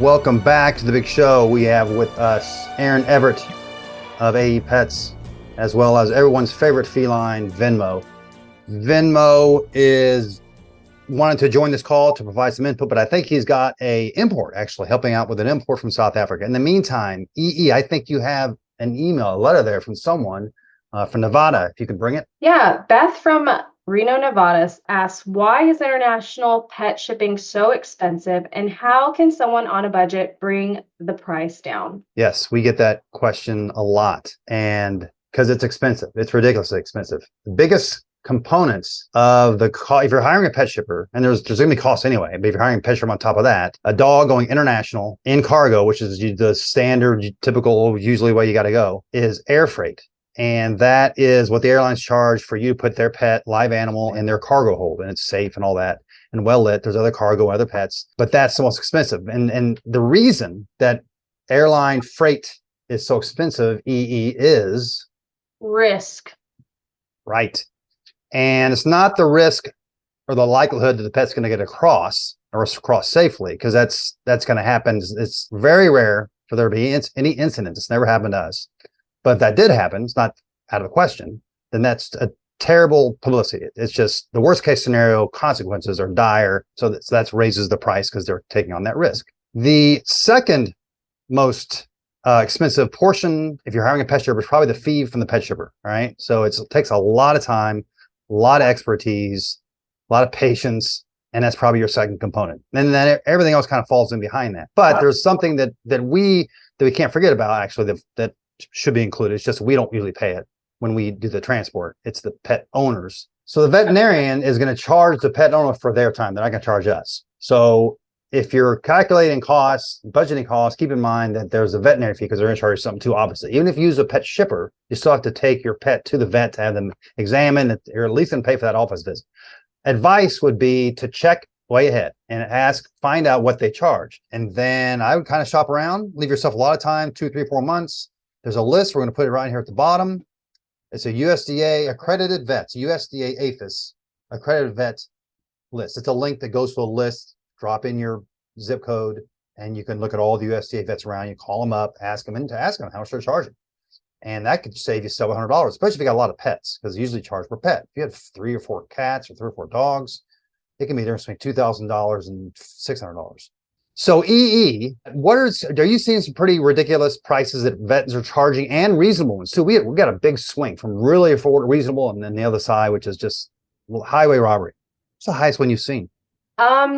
Welcome back to the big show. We have with us Aaron Everett of AE Pets, as well as everyone's favorite feline, Venmo. Venmo is wanted to join this call to provide some input, but I think he's got a import, actually helping out with an import from South Africa. In the meantime, I think you have an email, a letter there from someone from Nevada. If you could bring it. Yeah, Beth from Reno, Nevada asks, why is international pet shipping so expensive, and how can someone on a budget bring the price down? Yes, we get that question a lot, and because it's expensive, it's ridiculously expensive. The biggest components of the cost, if you're hiring a pet shipper, and there's going to be costs anyway, but if you're hiring a pet shipper on top of that, a dog going international in cargo, which is the standard, typical, usually way you got to go, is air freight. And that is what the airlines charge for you to put their pet, live animal, in their cargo hold, and it's safe and all that, and well lit. There's other cargo, other pets, but that's the most expensive. And the reason that airline freight is so expensive, is risk. Right. And it's not the risk or the likelihood that the pet's going to get across or cross safely, because that's going to happen. It's very rare for there to be any incident. It's never happened to us. But if that did happen, it's not out of the question, then that's a terrible publicity. It's just the worst case scenario. Consequences are dire. So that raises the price because they're taking on that risk. The second most expensive portion, if you're hiring a pet shipper, is probably the fee from the pet shipper. All right. So it takes a lot of time, a lot of expertise, a lot of patience, and that's probably your second component. And then everything else kind of falls in behind that. But there's something that we can't forget about, actually, that should be included. It's just we don't usually pay it when we do the transport. It's the pet owners. So the veterinarian is going to charge the pet owner for their time. They're not going to charge us. So if you're calculating costs, budgeting costs, keep in mind that there's a veterinary fee, because they're going to charge you something too, obviously. Even if you use a pet shipper, you still have to take your pet to the vet to have them examined, or at least pay for that office visit. Advice would be to check way ahead and find out what they charge. And then I would kind of shop around, leave yourself a lot of time, 2, 3, 4 months. There's a list. We're going to put it right here at the bottom. It's a USDA accredited vets, USDA APHIS accredited vet list. It's a link that goes to a list. Drop in your zip code, and you can look at all the USDA vets around. You call them up, ask them how much they're charging, and that could save you several $100, especially if you got a lot of pets, because they usually charge per pet. If you have 3 or 4 cats or 3 or 4 dogs, it can be there between $2,000 and $600. So are you seeing some pretty ridiculous prices that vets are charging, and reasonable ones too? We got a big swing from really affordable, reasonable, and then the other side, which is just highway robbery. What's the highest one you've seen?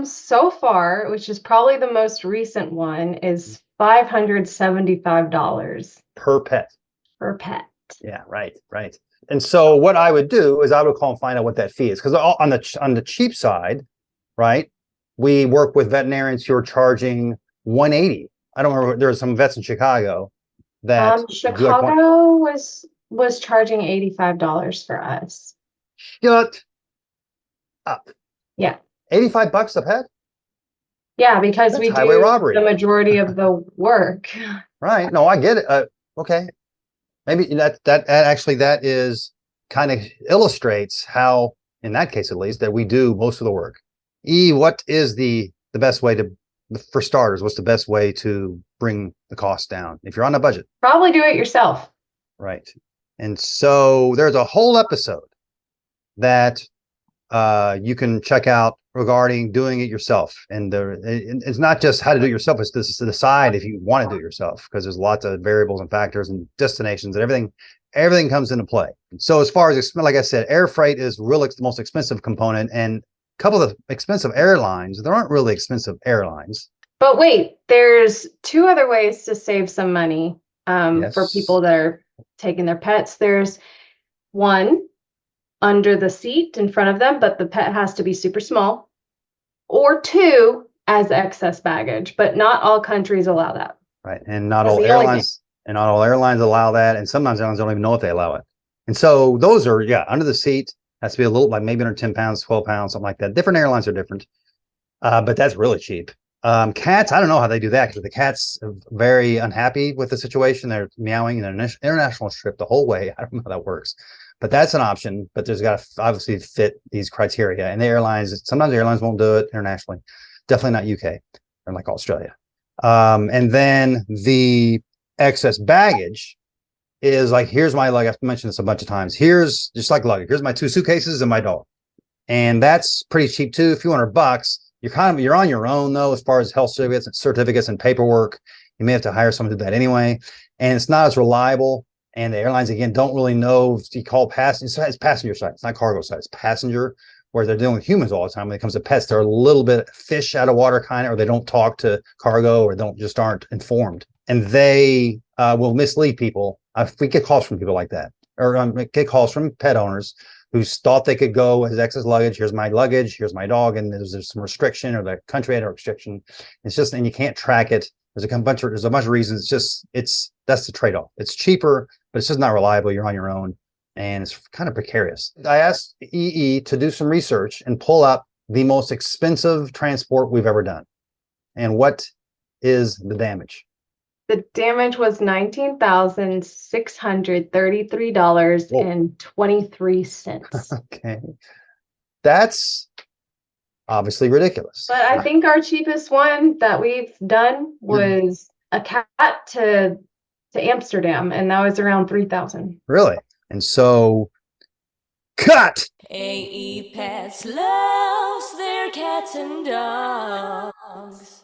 So far, which is probably the most recent one, is $575 per pet. per pet. Yeah, right. And so what I would do is I would call and find out what that fee is, because on the cheap side, right, we work with veterinarians who are charging $180. I don't remember. There are some vets in Chicago that Chicago was charging $85 for us. Shut up. Yeah. $85 a pet? Yeah, because That's we highway do robbery. the majority of the work. Right. No, I get it. Okay. Maybe that is kind of illustrates how, in that case at least, that we do most of the work. What is the best way for starters, what's the best way to bring the cost down if you're on a budget? Probably do it yourself. Right. And so there's a whole episode that you can check out regarding doing it yourself. And it's not just how to do it yourself, it's to decide if you want to do it yourself, because there's lots of variables and factors and destinations and everything comes into play. So as far as, like I said, air freight is really the most expensive component, and a couple of expensive airlines, there aren't really expensive airlines. But wait, there's 2 other ways to save some money Yes. for people that are taking their pets. There's one, under the seat in front of them, but the pet has to be super small, or 2, as excess baggage, but not all countries allow that. Right. And not all airlines allow that. And sometimes airlines don't even know if they allow it. And so those are, under the seat, has to be a little, like maybe under 10 pounds, 12 pounds, something like that. Different airlines are different. But that's really cheap. Cats, I don't know how they do that, because the cats are very unhappy with the situation. They're meowing in an international trip the whole way. I don't know how that works. But that's an option, but there's got to obviously fit these criteria. And the airlines, sometimes the airlines won't do it internationally. Definitely not UK or like Australia. And then the excess baggage is like, here's my, like I've mentioned this a bunch of times. Here's just like luggage. Here's my 2 suitcases and my dog. And that's pretty cheap too. A few $100. You're on your own though, as far as health certificates and paperwork. You may have to hire someone to do that anyway. And it's not as reliable. And the airlines, again, don't really know if you call passenger. It's passenger side. It's not cargo side. It's passenger, where they're dealing with humans all the time. When it comes to pets, they're a little bit fish out of water kind of, or they don't talk to cargo, or aren't informed. And they will mislead people. We get calls from people like that, or get calls from pet owners who thought they could go as excess luggage. Here's my luggage. Here's my dog. And there's some restriction, or the country had a restriction. It's just, and you can't track it. There's a bunch of reasons. That's the trade-off. It's cheaper, but it's just not reliable. You're on your own, and it's kind of precarious. I asked EE to do some research and pull up the most expensive transport we've ever done. And what is the damage? The damage was $19,633.23. Okay. That's obviously ridiculous. But I think our cheapest one that we've done was a cat to Amsterdam, and that was around $3,000. Really? And so, cut! AE Pets loves their cats and dogs.